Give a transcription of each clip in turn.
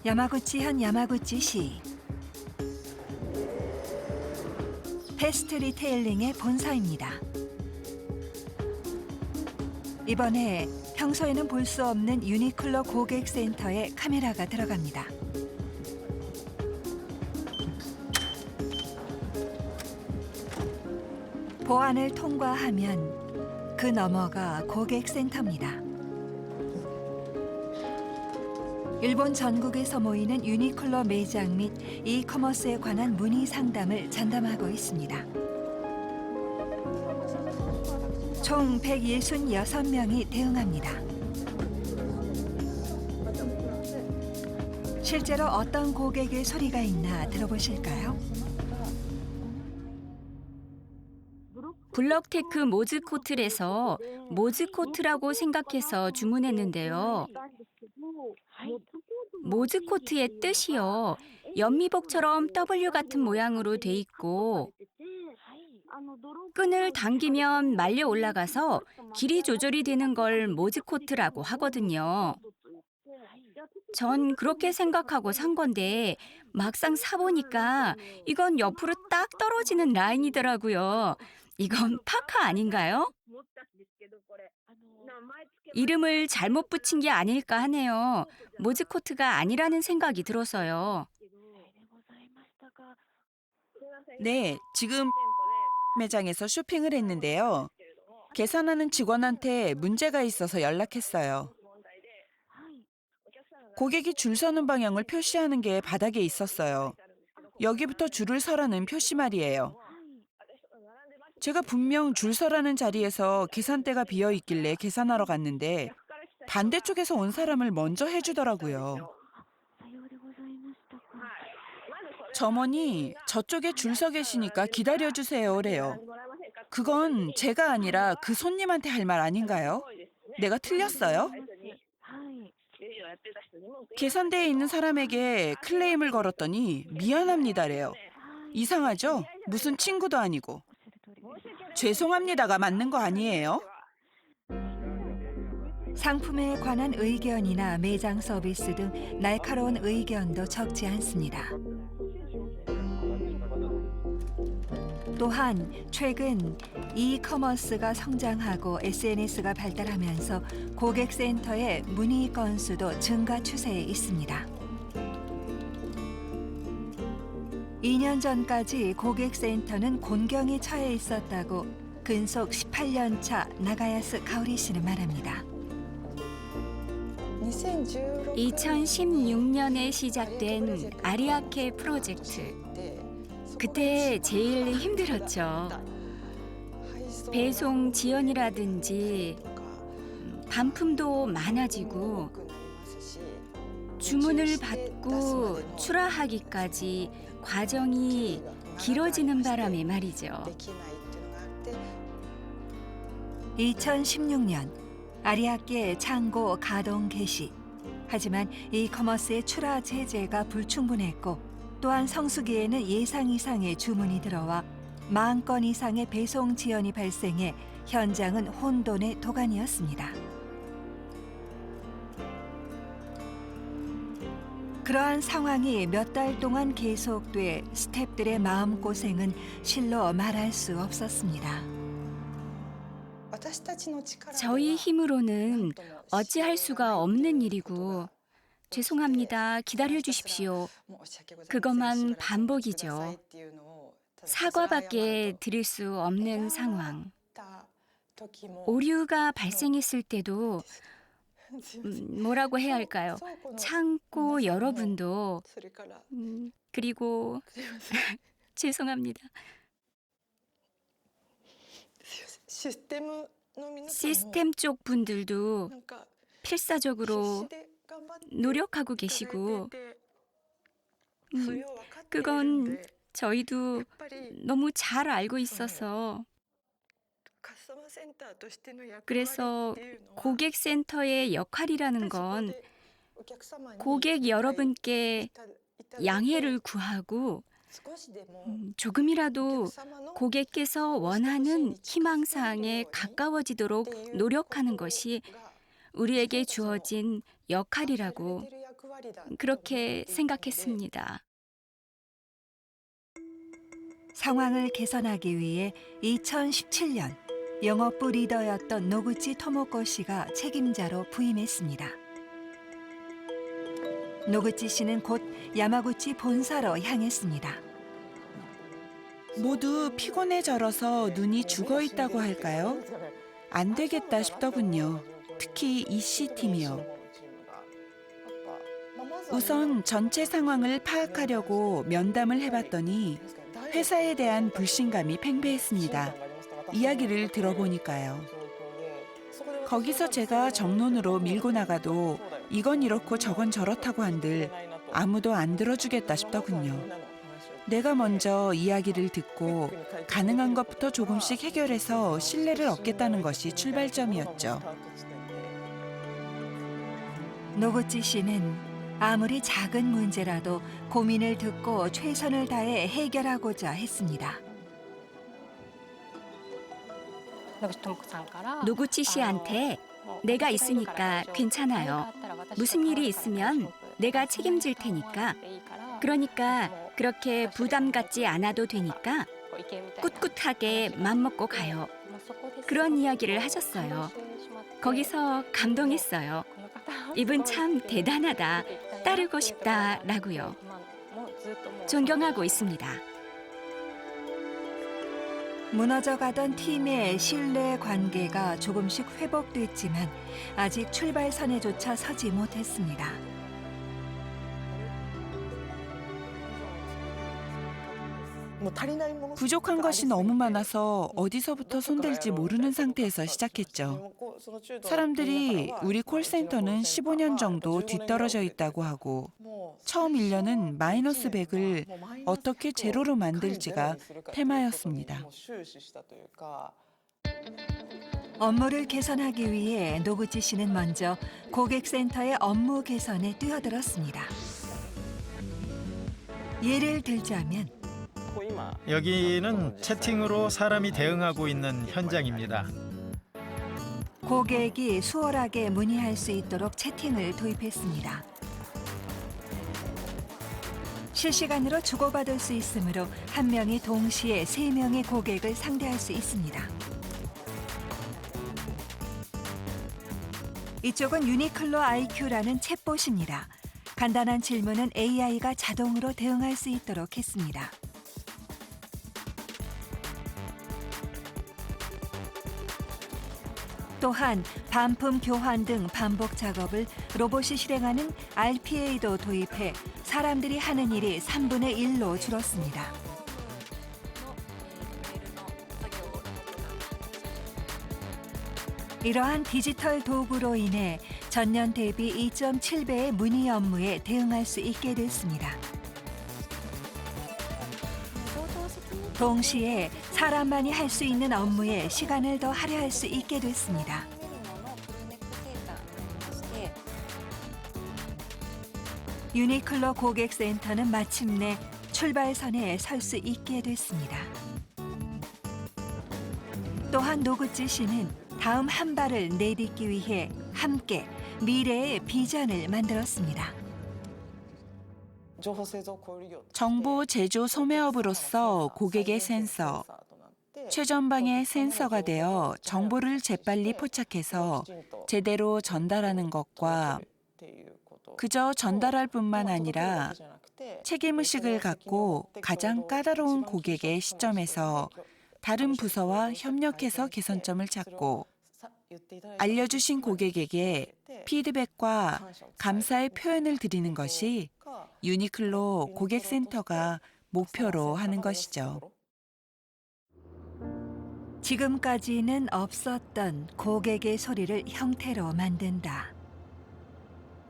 야마구치현 야마구치시 패스트 리테일링의 본사입니다. 이번에 평소에는 볼 수 없는 유니클로 고객센터에 카메라가 들어갑니다. 보안을 통과하면 그 너머가 고객센터입니다. 일본 전국에서 모이는 유니클로 매장 및 이커머스에 관한 문의 상담을 전담하고 있습니다. 총 166명이 대응합니다. 실제로 어떤 고객의 소리가 있나 들어보실까요? 블럭테크 모즈코트에서 모즈코트라고 생각해서 주문했는데요. 모즈코트의 뜻이요. 연미복처럼 W 같은 모양으로 돼 있고 끈을 당기면 말려 올라가서 길이 조절이 되는 걸 모즈코트라고 하거든요. 전 그렇게 생각하고 산 건데 막상 사보니까 이건 옆으로 딱 떨어지는 라인이더라고요. 이건 파카 아닌가요? 이름을 잘못 붙인 게 아닐까 하네요. 모즈코트가 아니라는 생각이 들어서요. 네, 지금 매장에서 쇼핑을 했는데요. 계산하는 직원한테 문제가 있어서 연락했어요. 고객이 줄 서는 방향을 표시하는 게 바닥에 있었어요. 여기부터 줄을 서라는 표시 말이에요. 제가 분명 줄 서라는 자리에서 계산대가 비어 있길래 계산하러 갔는데 반대쪽에서 온 사람을 먼저 해주더라고요. 점원이 저쪽에 줄 서 계시니까 기다려주세요래요. 그건 제가 아니라 그 손님한테 할 말 아닌가요? 내가 틀렸어요? 계산대에 있는 사람에게 클레임을 걸었더니 미안합니다래요. 이상하죠? 무슨 친구도 아니고. 죄송합니다가 맞는 거 아니에요? 상품에 관한 의견이나 매장 서비스 등 날카로운 의견도 적지 않습니다. 또한 최근 이커머스가 성장하고 SNS가 발달하면서 고객센터의 문의 건수도 증가 추세에 있습니다. 2년 전까지 고객센터는 곤경에 처해 있었다고 근속 18년 차 나가야스 가오리 씨는 말합니다. 2016년에 시작된 아리아케 프로젝트. 그때 제일 힘들었죠. 배송 지연이라든지 반품도 많아지고 주문을 받고 출하하기까지 과정이 길어지는 바람에 말이죠. 2016년 아리아케 창고 가동 개시. 하지만 이커머스의 출하 제재가 불충분했고 또한 성수기에는 예상 이상의 주문이 들어와 10,000건 이상의 배송 지연이 발생해 현장은 혼돈의 도가니였습니다. 그러한 상황이 몇 달 동안 계속돼 스태프들의 마음고생은 실로 말할 수 없었습니다. 저희 힘으로는 어찌할 수가 없는 일이고 죄송합니다. 기다려 주십시오. 그것만 반복이죠. 사과밖에 드릴 수 없는 상황. 오류가 발생했을 때도 뭐라고 해야 할까요? 창고 여러분도 그리고 죄송합니다. 시스템 쪽 분들도 필사적으로 노력하고 계시고 그건 저희도 너무 잘 알고 있어서 그래서 고객센터의 역할이라는 건 고객 여러분께 양해를 구하고 조금이라도 고객께서 원하는 희망사항에 가까워지도록 노력하는 것이 우리에게 주어진 역할이라고 그렇게 생각했습니다. 상황을 개선하기 위해 2017년 영업부 리더였던 노구치 토모코 씨가 책임자로 부임했습니다. 노구치 씨는 곧 야마구치 본사로 향했습니다. 모두 피곤해 절어서 눈이 죽어 있다고 할까요? 안 되겠다 싶더군요. 특히 EC팀이요. 우선 전체 상황을 파악하려고 면담을 해봤더니 회사에 대한 불신감이 팽배했습니다. 이야기를 들어보니까요. 거기서 제가 정론으로 밀고 나가도 이건 이렇고 저건 저렇다고 한들 아무도 안 들어주겠다 싶더군요. 내가 먼저 이야기를 듣고 가능한 것부터 조금씩 해결해서 신뢰를 얻겠다는 것이 출발점이었죠. 노구치 씨는 아무리 작은 문제라도 고민을 듣고 최선을 다해 해결하고자 했습니다. 노구치 씨한테 내가 있으니까 괜찮아요. 무슨 일이 있으면 내가 책임질 테니까. 그러니까 그렇게 부담 갖지 않아도 되니까 꿋꿋하게 맘먹고 가요. 그런 이야기를 하셨어요. 거기서 감동했어요. 이분 참 대단하다. 따르고 싶다라고요. 존경하고 있습니다. 무너져가던 팀의 신뢰 관계가 조금씩 회복됐지만 아직 출발선에조차 서지 못했습니다. 부족한 것이 너무 많아서 어디서부터 손댈지 모르는 상태에서 시작했죠. 사람들이 우리 콜센터는 15년 정도 뒤떨어져 있다고 하고 처음 1년은 마이너스 100을 어떻게 제로로 만들지가 테마였습니다. 업무를 개선하기 위해 노구치 씨는 먼저 고객센터의 업무 개선에 뛰어들었습니다. 예를 들자면 여기는 채팅으로 사람이 대응하고 있는 현장입니다. 고객이 수월하게 문의할 수 있도록 채팅을 도입했습니다. 실시간으로 주고받을 수 있으므로 한 명이 동시에 3명의 고객을 상대할 수 있습니다. 이쪽은 유니클로 IQ라는 챗봇입니다. 간단한 질문은 AI가 자동으로 대응할 수 있도록 했습니다. 또한 반품 교환 등 반복 작업을 로봇이 실행하는 RPA도 도입해 사람들이 하는 일이 3분의 1로 줄었습니다. 이러한 디지털 도구로 인해 전년 대비 2.7배의 문의 업무에 대응할 수 있게 됐습니다. 동시에 사람만이 할 수 있는 업무에 시간을 더 할애할 수 있게 됐습니다. 유니클로 고객센터는 마침내 출발선에 설 수 있게 됐습니다. 또한 노구치 씨는 다음 한 발을 내딛기 위해 함께 미래의 비전을 만들었습니다. 정보 제조 소매업으로서 고객의 센서, 최전방의 센서가 되어 정보를 재빨리 포착해서 제대로 전달하는 것과 그저 전달할 뿐만 아니라 책임의식을 갖고 가장 까다로운 고객의 시점에서 다른 부서와 협력해서 개선점을 찾고 알려주신 고객에게 피드백과 감사의 표현을 드리는 것이 유니클로 고객센터가 목표로 하는 것이죠. 지금까지는 없었던 고객의 소리를 형태로 만든다.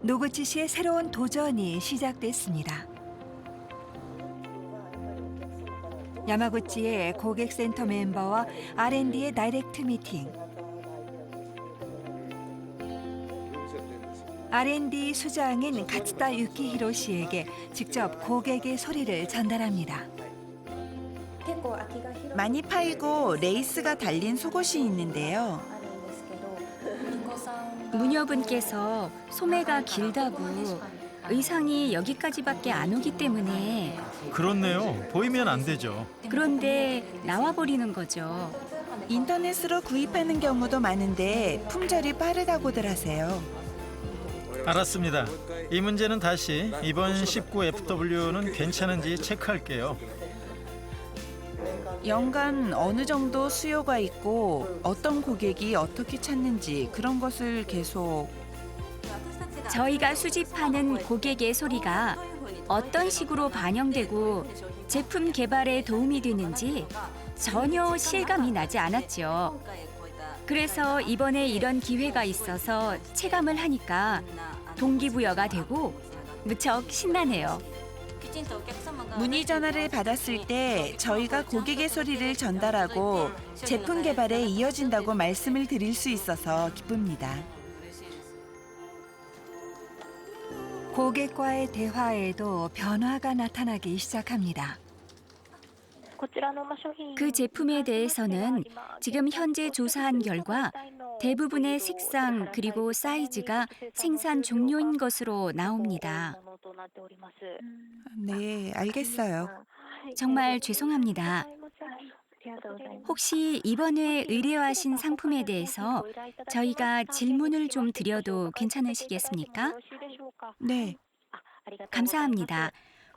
노구치 씨의 새로운 도전이 시작됐습니다. 야마구치의 고객센터 멤버와 R&D의 다이렉트 미팅. R&D 수장인 가츠다 유키히로 씨에게 직접 고객의 소리를 전달합니다. 많이 파이고 레이스가 달린 속옷이 있는데요. 무녀분께서 소매가 길다고 의상이 여기까지밖에 안 오기 때문에. 그렇네요. 보이면 안 되죠. 그런데 나와버리는 거죠. 인터넷으로 구입하는 경우도 많은데 품절이 빠르다고들 하세요. 알았습니다. 이 문제는 다시 이번 19FW는 괜찮은지 체크할게요. 연간 어느 정도 수요가 있고 어떤 고객이 어떻게 찾는지 그런 것을 계속 저희가 수집하는 고객의 소리가 어떤 식으로 반영되고 제품 개발에 도움이 되는지 전혀 실감이 나지 않았죠. 그래서 이번에 이런 기회가 있어서 체감을 하니까 동기부여가 되고 무척 신나네요. 문의 전화를 받았을 때 저희가 고객의 소리를 전달하고 제품 개발에 이어진다고 말씀을 드릴 수 있어서 기쁩니다. 고객과의 대화에도 변화가 나타나기 시작합니다. 그 제품에 대해서는 지금 현재 조사한 결과 대부분의 색상 그리고 사이즈가 생산 종료인 것으로 나옵니다. 네, 알겠어요. 정말 죄송합니다. 혹시 이번에 의뢰하신 상품에 대해서 저희가 질문을 좀 드려도 괜찮으시겠습니까? 네, 감사합니다.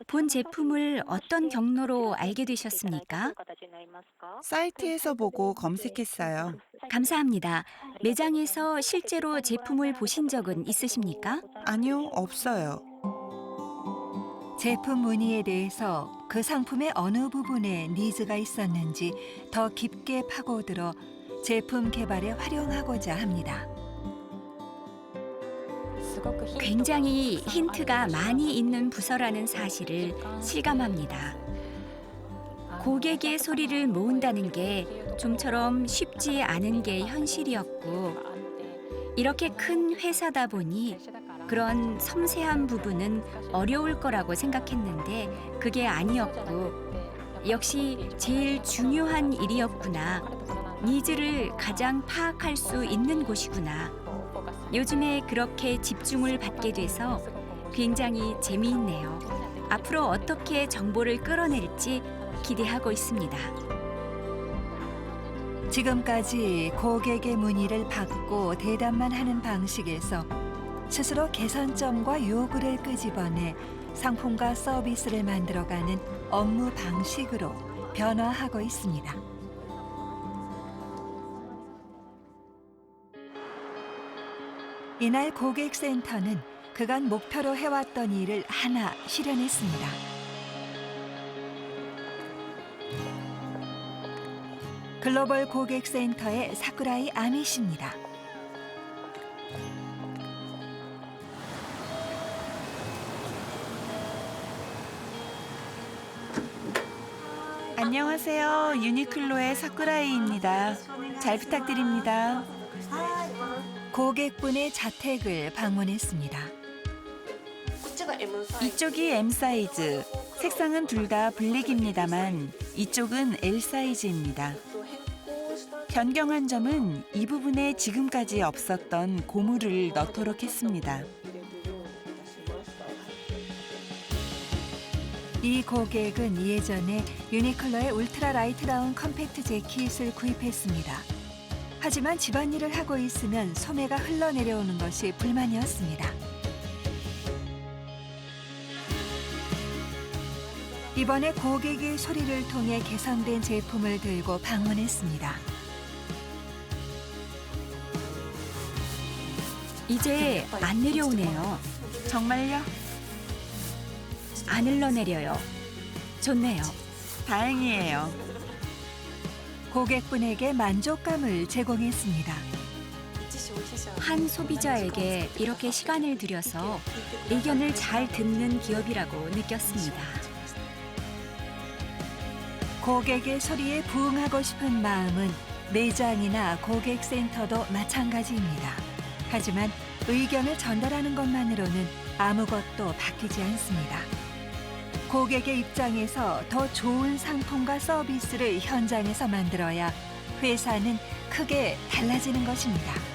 본 제품을 어떤 경로로 알게 되셨습니까? 사이트에서 보고 검색했어요. 감사합니다. 매장에서 실제로 제품을 보신 적은 있으십니까? 아니요, 없어요. 제품 문의에 대해서 그 상품의 어느 부분에 니즈가 있었는지 더 깊게 파고들어 제품 개발에 활용하고자 합니다. 굉장히 힌트가 많이 있는 부서라는 사실을 실감합니다. 고객의 소리를 모은다는 게 좀처럼 쉽지 않은 게 현실이었고, 이렇게 큰 회사다 보니 그런 섬세한 부분은 어려울 거라고 생각했는데 그게 아니었고, 역시 제일 중요한 일이었구나. 니즈를 가장 파악할 수 있는 곳이구나. 요즘에 그렇게 집중을 받게 돼서 굉장히 재미있네요. 앞으로 어떻게 정보를 끌어낼지 기대하고 있습니다. 지금까지 고객의 문의를 받고 대답만 하는 방식에서 스스로 개선점과 요구를 끄집어내 상품과 서비스를 만들어가는 업무 방식으로 변화하고 있습니다. 이날 고객센터는 그간 목표로 해왔던 일을 하나 실현했습니다. 글로벌 고객센터의 사쿠라이 아미 씨입니다. 안녕하세요. 유니클로의 사쿠라이입니다. 잘 부탁드립니다. 고객분의 자택을 방문했습니다. 이쪽이 M 사이즈, 색상은 둘 다 블랙입니다만 이쪽은 L 사이즈입니다. 변경한 점은 이 부분에 지금까지 없었던 고무를 넣도록 했습니다. 이 고객은 예전에 유니클로의 울트라 라이트 다운 컴팩트 재킷을 구입했습니다. 하지만 집안일을 하고 있으면 소매가 흘러내려오는 것이 불만이었습니다. 이번에 고객의 소리를 통해 개선된 제품을 들고 방문했습니다. 이제 안 내려오네요. 정말요? 안 흘러내려요. 좋네요. 다행이에요. 고객분에게 만족감을 제공했습니다. 한 소비자에게 이렇게 시간을 들여서 의견을 잘 듣는 기업이라고 느꼈습니다. 고객의 소리에 부응하고 싶은 마음은 매장이나 고객센터도 마찬가지입니다. 하지만 의견을 전달하는 것만으로는 아무것도 바뀌지 않습니다. 고객의 입장에서 더 좋은 상품과 서비스를 현장에서 만들어야 회사는 크게 달라지는 것입니다.